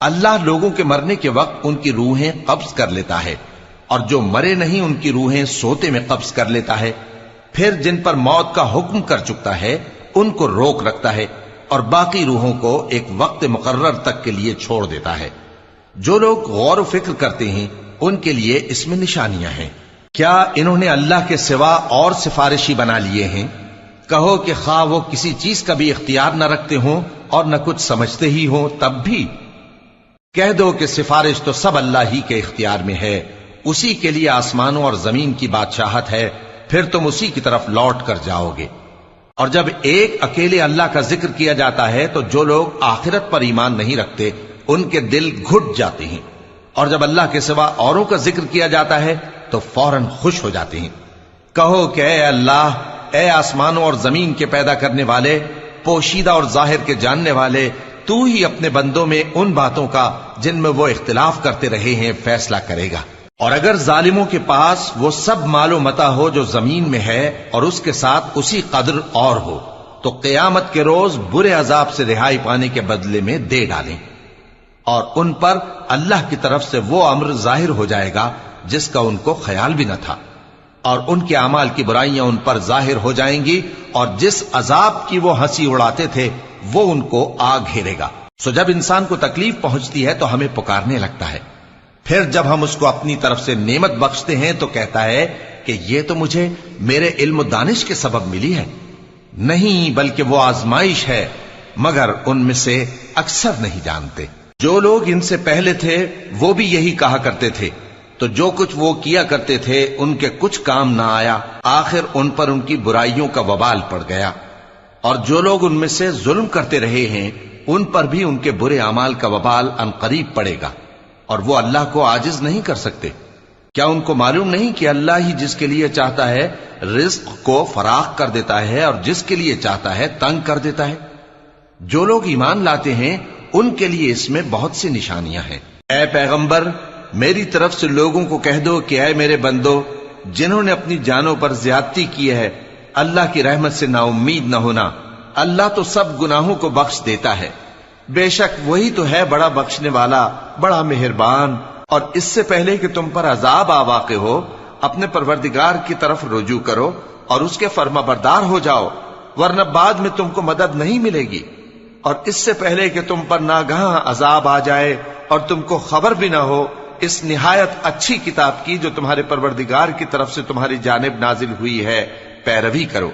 اللہ لوگوں کے مرنے کے وقت ان کی روحیں قبض کر لیتا ہے، اور جو مرے نہیں ان کی روحیں سوتے میں قبض کر لیتا ہے، پھر جن پر موت کا حکم کر چکتا ہے ان کو روک رکھتا ہے، اور باقی روحوں کو ایک وقت مقرر تک کے لیے چھوڑ دیتا ہے۔ جو لوگ غور و فکر کرتے ہیں ان کے لیے اس میں نشانیاں ہیں۔ کیا انہوں نے اللہ کے سوا اور سفارشی بنا لیے ہیں؟ کہو کہ خواہ وہ کسی چیز کا بھی اختیار نہ رکھتے ہوں اور نہ کچھ سمجھتے ہی ہوں تب بھی کہہ دو کہ سفارش تو سب اللہ ہی کے اختیار میں ہے، اسی کے لیے آسمانوں اور زمین کی بادشاہت ہے، پھر تم اسی کی طرف لوٹ کر جاؤ گے۔ اور جب ایک اکیلے اللہ کا ذکر کیا جاتا ہے تو جو لوگ آخرت پر ایمان نہیں رکھتے ان کے دل گھٹ جاتے ہیں، اور جب اللہ کے سوا اوروں کا ذکر کیا جاتا ہے تو فوراً خوش ہو جاتے ہیں۔ کہو کہ اے اللہ، اے آسمانوں اور زمین کے پیدا کرنے والے، پوشیدہ اور ظاہر کے جاننے والے، تو ہی اپنے بندوں میں ان باتوں کا جن میں وہ اختلاف کرتے رہے ہیں فیصلہ کرے گا۔ اور اگر ظالموں کے پاس وہ سب مال و متاع ہو جو زمین میں ہے اور اس کے ساتھ اسی قدر اور ہو تو قیامت کے روز برے عذاب سے رہائی پانے کے بدلے میں دے ڈالیں، اور ان پر اللہ کی طرف سے وہ امر ظاہر ہو جائے گا جس کا ان کو خیال بھی نہ تھا، اور ان کے اعمال کی برائیاں ان پر ظاہر ہو جائیں گی، اور جس عذاب کی وہ ہنسی اڑاتے تھے وہ ان کو آ گھیرے گا۔ سو جب انسان کو تکلیف پہنچتی ہے تو ہمیں پکارنے لگتا ہے، پھر جب ہم اس کو اپنی طرف سے نعمت بخشتے ہیں تو کہتا ہے کہ یہ تو مجھے میرے علم و دانش کے سبب ملی ہے۔ نہیں، بلکہ وہ آزمائش ہے، مگر ان میں سے اکثر نہیں جانتے۔ جو لوگ ان سے پہلے تھے وہ بھی یہی کہا کرتے تھے، تو جو کچھ وہ کیا کرتے تھے ان کے کچھ کام نہ آیا، آخر ان پر ان کی برائیوں کا وبال پڑ گیا۔ اور جو لوگ ان میں سے ظلم کرتے رہے ہیں ان پر بھی ان کے برے اعمال کا وبال عنقریب پڑے گا، اور وہ اللہ کو عاجز نہیں کر سکتے۔ کیا ان کو معلوم نہیں کہ اللہ ہی جس کے لیے چاہتا ہے رزق کو فراخ کر دیتا ہے اور جس کے لیے چاہتا ہے تنگ کر دیتا ہے؟ جو لوگ ایمان لاتے ہیں ان کے لیے اس میں بہت سی نشانیاں ہیں۔ اے پیغمبر، میری طرف سے لوگوں کو کہہ دو کہ اے میرے بندو، جنہوں نے اپنی جانوں پر زیادتی کی ہے، اللہ کی رحمت سے نا امید نہ ہونا۔ اللہ تو سب گناہوں کو بخش دیتا ہے، بے شک وہی تو ہے بڑا بخشنے والا، بڑا مہربان۔ اور اس سے پہلے کہ تم پر عذاب آ واقع ہو، اپنے پروردگار کی طرف رجوع کرو اور اس کے فرما بردار ہو جاؤ، ورنہ بعد میں تم کو مدد نہیں ملے گی۔ اور اس سے پہلے کہ تم پر ناگہاں عذاب آ جائے اور تم کو خبر بھی نہ ہو، اس نہایت اچھی کتاب کی جو تمہارے پروردگار کی طرف سے تمہاری جانب نازل ہوئی ہے پیروی کرو۔